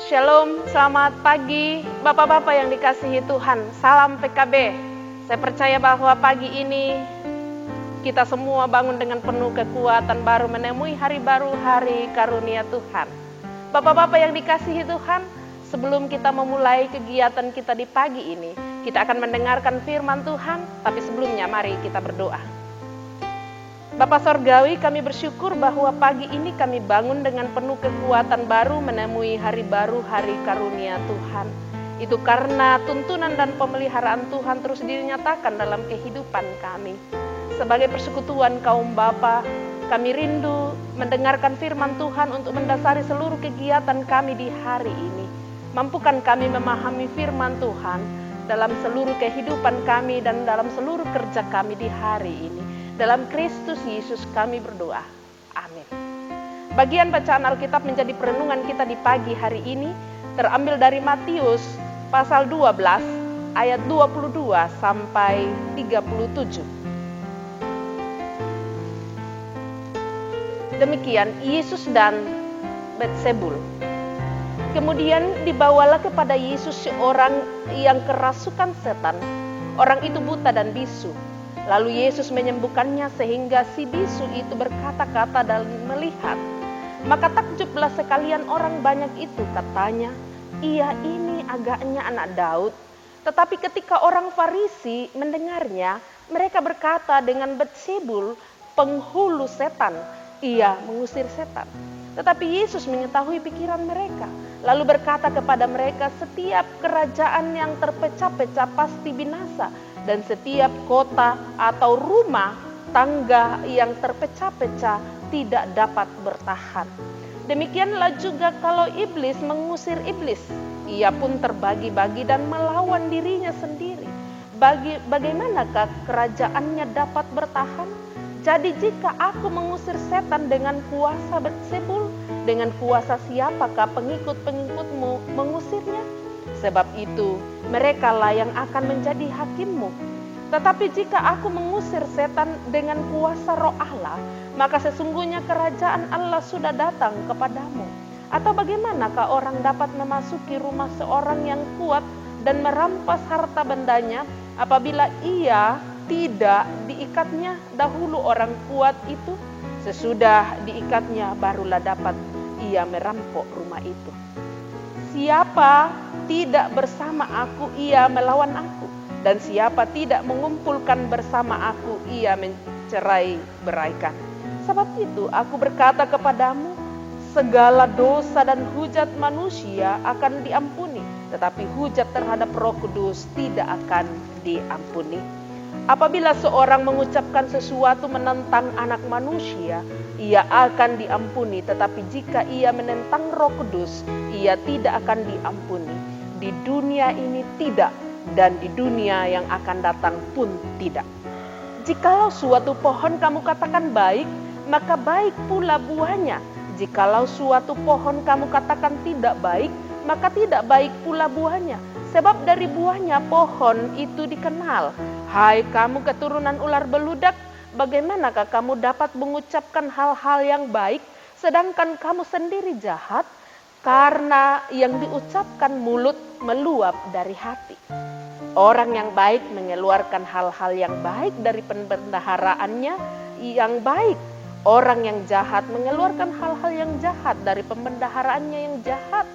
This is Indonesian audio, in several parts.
Shalom, selamat pagi Bapak-Bapak yang dikasihi Tuhan. Salam PKB. Saya percaya bahwa pagi ini kita semua bangun dengan penuh kekuatan baru menemui hari baru, hari karunia Tuhan. Bapak-Bapak yang dikasihi Tuhan, sebelum kita memulai kegiatan kita di pagi ini, kita akan mendengarkan firman Tuhan, tapi sebelumnya mari kita berdoa. Bapak Sorgawi, kami bersyukur bahwa pagi ini kami bangun dengan penuh kekuatan baru menemui hari baru, hari karunia Tuhan. Itu karena tuntunan dan pemeliharaan Tuhan terus dinyatakan dalam kehidupan kami. Sebagai persekutuan kaum Bapa, kami rindu mendengarkan firman Tuhan untuk mendasari seluruh kegiatan kami di hari ini. Mampukan kami memahami firman Tuhan dalam seluruh kehidupan kami dan dalam seluruh kerja kami di hari ini. Dalam Kristus Yesus kami berdoa. Amin. Bagian bacaan Alkitab menjadi perenungan kita di pagi hari ini terambil dari Matius pasal 12 ayat 22 sampai 37. Demikian Yesus dan Betsebul. Kemudian dibawalah kepada Yesus seorang yang kerasukan setan. Orang itu buta dan bisu. Lalu Yesus menyembuhkannya sehingga si bisu itu berkata-kata dan melihat. Maka takjublah sekalian orang banyak itu, katanya, "Ia ini agaknya anak Daud." Tetapi ketika orang Farisi mendengarnya, mereka berkata dengan Betsebul, penghulu setan, ia mengusir setan. Tetapi Yesus mengetahui pikiran mereka, lalu berkata kepada mereka, setiap kerajaan yang terpecah-pecah pasti binasa. Dan setiap kota atau rumah tangga yang terpecah-pecah tidak dapat bertahan. Demikianlah juga kalau iblis mengusir iblis, ia pun terbagi-bagi dan melawan dirinya sendiri. Bagaimanakah kerajaannya dapat bertahan? Jadi jika aku mengusir setan dengan kuasa Betsebul, dengan kuasa siapakah pengikut-pengikutmu mengusirnya? Sebab itu merekalah yang akan menjadi hakimmu. Tetapi jika aku mengusir setan dengan kuasa Roh Allah, maka sesungguhnya kerajaan Allah sudah datang kepadamu. Atau bagaimanakah orang dapat memasuki rumah seorang yang kuat dan merampas harta bendanya apabila ia tidak diikatnya dahulu orang kuat itu? Sesudah diikatnya barulah dapat ia merampok rumah itu. Siapa tidak bersama aku, ia melawan aku. Dan siapa tidak mengumpulkan bersama aku, ia mencerai-beraikan. Sebab itu aku berkata kepadamu, segala dosa dan hujat manusia akan diampuni, tetapi hujat terhadap Roh Kudus tidak akan diampuni. Apabila seorang mengucapkan sesuatu menentang anak manusia, ia akan diampuni, tetapi jika ia menentang Roh Kudus, ia tidak akan diampuni. Di dunia ini tidak, dan di dunia yang akan datang pun tidak. Jikalau suatu pohon kamu katakan baik, maka baik pula buahnya. Jikalau suatu pohon kamu katakan tidak baik, maka tidak baik pula buahnya. Sebab dari buahnya pohon itu dikenal. Hai kamu keturunan ular beludak, bagaimanakah kamu dapat mengucapkan hal-hal yang baik, sedangkan kamu sendiri jahat? Karena yang diucapkan mulut meluap dari hati. Orang yang baik mengeluarkan hal-hal yang baik dari pembendaharaannya yang baik. Orang yang jahat mengeluarkan hal-hal yang jahat dari pembendaharaannya yang jahat.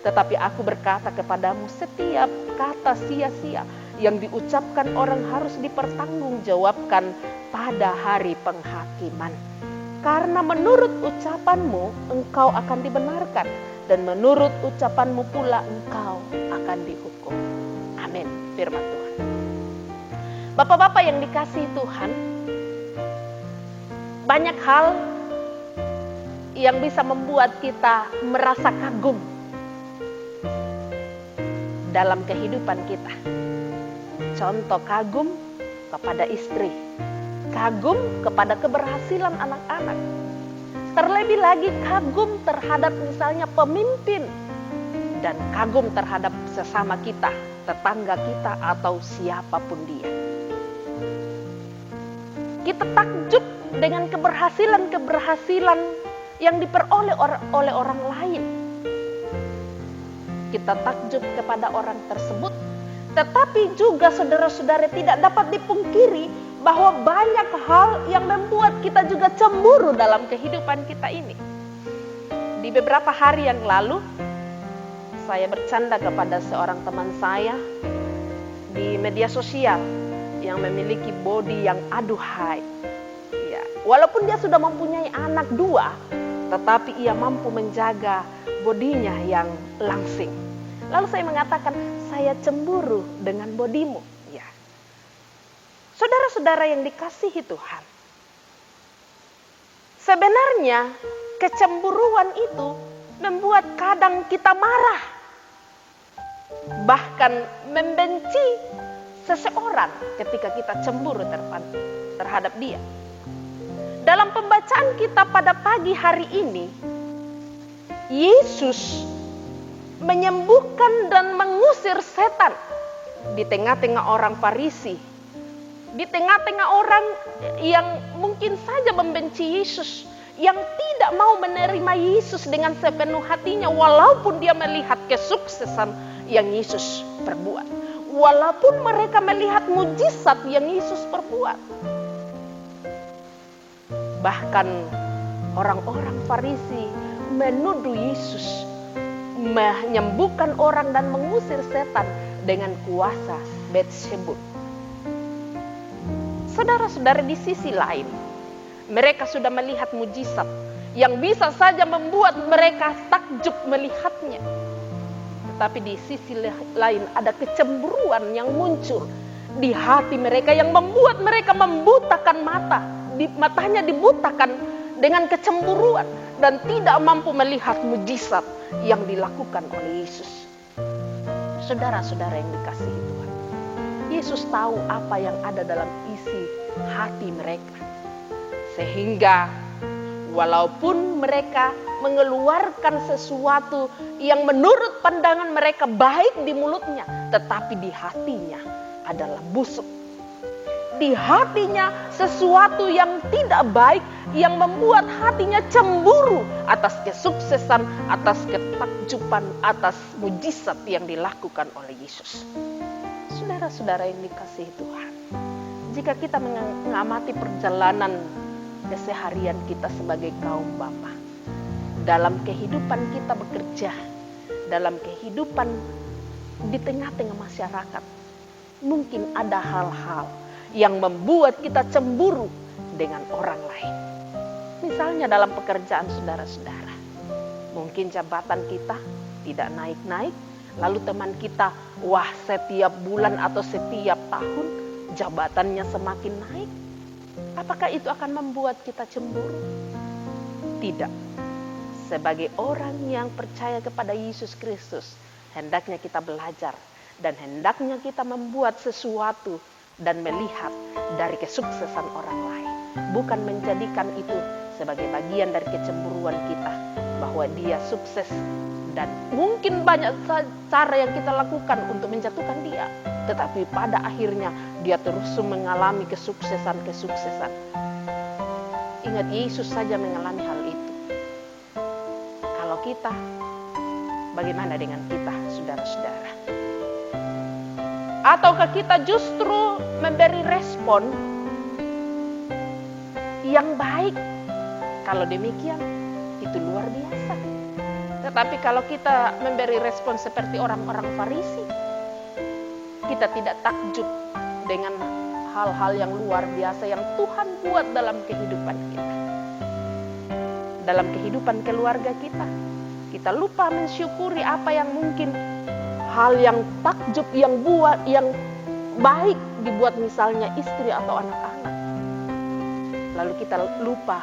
Tetapi aku berkata kepadamu, setiap kata sia-sia yang diucapkan orang harus dipertanggungjawabkan pada hari penghakiman. Karena menurut ucapanmu engkau akan dibenarkan, dan menurut ucapanmu pula engkau akan dihukum. Amin. Firman Tuhan. Bapak-bapak yang dikasihi Tuhan, banyak hal yang bisa membuat kita merasa kagum dalam kehidupan kita. Contoh, kagum kepada istri, kagum kepada keberhasilan anak-anak, terlebih lagi kagum terhadap misalnya pemimpin, dan kagum terhadap sesama kita, tetangga kita atau siapapun dia. Kita takjub dengan keberhasilan-keberhasilan yang diperoleh oleh orang lain. kita takjub kepada orang tersebut. Tetapi juga saudara-saudara tidak dapat dipungkiri bahwa banyak hal yang membuat kita juga cemburu dalam kehidupan kita ini. Di beberapa hari yang lalu, saya bercanda kepada seorang teman saya di media sosial yang memiliki body yang aduhai. Ya, walaupun dia sudah mempunyai anak 2, tetapi ia mampu menjaga bodinya yang langsing. Lalu saya mengatakan, saya cemburu dengan bodimu. Ya. Saudara-saudara yang dikasihi Tuhan, sebenarnya kecemburuan itu membuat kadang kita marah, bahkan membenci seseorang ketika kita cemburu terhadap dia. Dalam pembacaan kita pada pagi hari ini, Yesus menyembuhkan dan mengusir setan di tengah-tengah orang Farisi, di tengah-tengah orang yang mungkin saja membenci Yesus, yang tidak mau menerima Yesus dengan sepenuh hatinya walaupun dia melihat kesuksesan yang Yesus perbuat, walaupun mereka melihat mujizat yang Yesus perbuat. Bahkan orang-orang Farisi menuduh Yesus menyembuhkan orang dan mengusir setan dengan kuasa Beelzebul. Saudara-saudara, di sisi lain, mereka sudah melihat mujizat yang bisa saja membuat mereka takjub melihatnya. Tetapi di sisi lain ada kecemburuan yang muncul di hati mereka yang membuat mereka membutakan mata. Matanya dibutakan dengan kecemburuan dan tidak mampu melihat mujizat yang dilakukan oleh Yesus. Saudara-saudara yang dikasihi Tuhan, Yesus tahu apa yang ada dalam isi hati mereka. Sehingga walaupun mereka mengeluarkan sesuatu yang menurut pandangan mereka baik di mulutnya, tetapi di hatinya adalah busuk. Di hatinya sesuatu yang tidak baik, yang membuat hatinya cemburu atas kesuksesan, atas ketakjuban, atas mujizat yang dilakukan oleh Yesus. Saudara-saudara yang dikasihi Tuhan, jika kita mengamati perjalanan keseharian kita sebagai kaum bapa, dalam kehidupan kita bekerja, dalam kehidupan di tengah-tengah masyarakat, mungkin ada hal-hal yang membuat kita cemburu dengan orang lain. Misalnya dalam pekerjaan saudara-saudara, mungkin jabatan kita tidak naik-naik, lalu teman kita, wah setiap bulan atau setiap tahun jabatannya semakin naik. Apakah itu akan membuat kita cemburu? Tidak. Sebagai orang yang percaya kepada Yesus Kristus, hendaknya kita belajar dan hendaknya kita membuat sesuatu dan melihat dari kesuksesan orang lain. Bukan menjadikan itu sebagai bagian dari kecemburuan kita, bahwa dia sukses dan mungkin banyak cara yang kita lakukan untuk menjatuhkan dia. Tetapi pada akhirnya dia terus mengalami kesuksesan. Ingat, Yesus saja mengalami hal itu. Kalau kita, bagaimana dengan kita, saudara-saudara? Ataukah kita justru memberi respon yang baik? Kalau demikian, itu luar biasa. Tetapi kalau kita memberi respon seperti orang-orang Farisi, kita tidak takjub dengan hal-hal yang luar biasa yang Tuhan buat dalam kehidupan kita. Dalam kehidupan keluarga kita, kita lupa mensyukuri apa yang mungkin hal yang takjub, yang baik dibuat misalnya istri atau anak-anak. Lalu kita lupa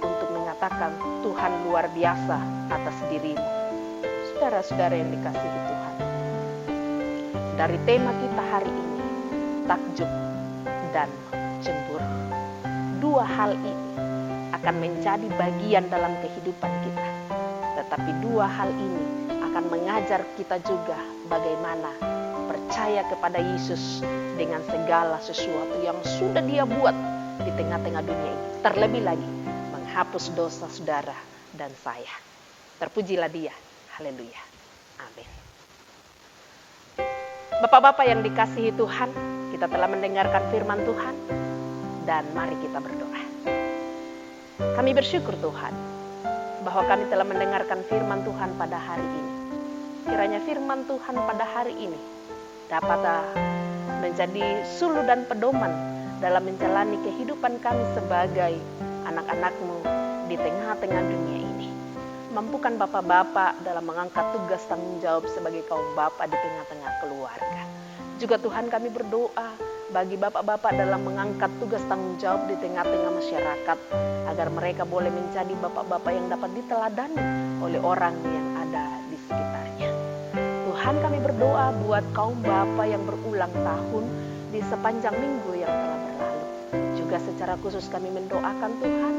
untuk mengatakan Tuhan luar biasa atas dirimu. Saudara-saudara yang dikasihi Tuhan, dari tema kita hari ini, takjub dan cemburu. Dua hal ini akan menjadi bagian dalam kehidupan kita. Tetapi dua hal ini akan mengajar kita juga bagaimana percaya kepada Yesus dengan segala sesuatu yang sudah Dia buat di tengah-tengah dunia ini. Terlebih lagi menghapus dosa saudara dan saya. Terpujilah Dia. Haleluya. Amin. Bapak-bapak yang dikasihi Tuhan, kita telah mendengarkan firman Tuhan dan mari kita berdoa. Kami bersyukur Tuhan bahwa kami telah mendengarkan firman Tuhan pada hari ini. Kiranya firman Tuhan pada hari ini dapat menjadi suluh dan pedoman dalam menjalani kehidupan kami sebagai anak-anak-Mu di tengah-tengah dunia ini. Mampukan bapak-bapak dalam mengangkat tugas tanggung jawab sebagai kaum bapak di tengah-tengah keluarga. Juga Tuhan kami berdoa bagi bapak-bapak dalam mengangkat tugas tanggung jawab di tengah-tengah masyarakat, agar mereka boleh menjadi bapak-bapak yang dapat diteladani oleh orang yang ada di sekitarnya. Tuhan kami berdoa buat kaum bapak yang berulang tahun di sepanjang minggu yang telah berlalu. Juga secara khusus kami mendoakan Tuhan,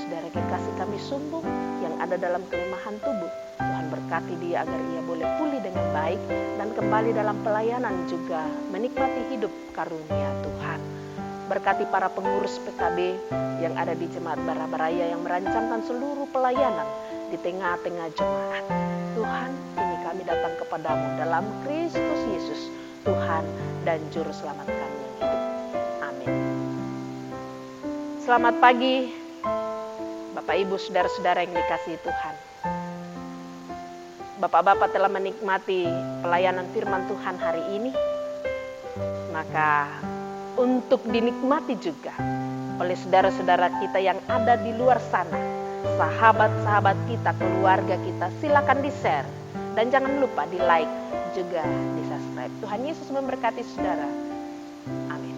saudara kekasih kami Sumbu yang ada dalam kelemahan tubuh. Tuhan berkati dia agar ia boleh pulih dengan baik dan kembali dalam pelayanan, juga menikmati hidup karunia Tuhan. Berkati para pengurus PKB yang ada di Jemaat Barabaraya yang merancangkan seluruh pelayanan di tengah-tengah jemaat. Tuhan, kini kami datang kepadamu dalam Kristus Yesus, Tuhan dan Juru Selamat kami yang hidup. Amin. Selamat pagi, Bapak Ibu saudara-saudara yang dikasihi Tuhan. Bapak-bapak telah menikmati pelayanan firman Tuhan hari ini, maka untuk dinikmati juga oleh saudara-saudara kita yang ada di luar sana, sahabat-sahabat kita, keluarga kita, silakan di-share dan jangan lupa di-like juga di-subscribe. Tuhan Yesus memberkati saudara. Amin.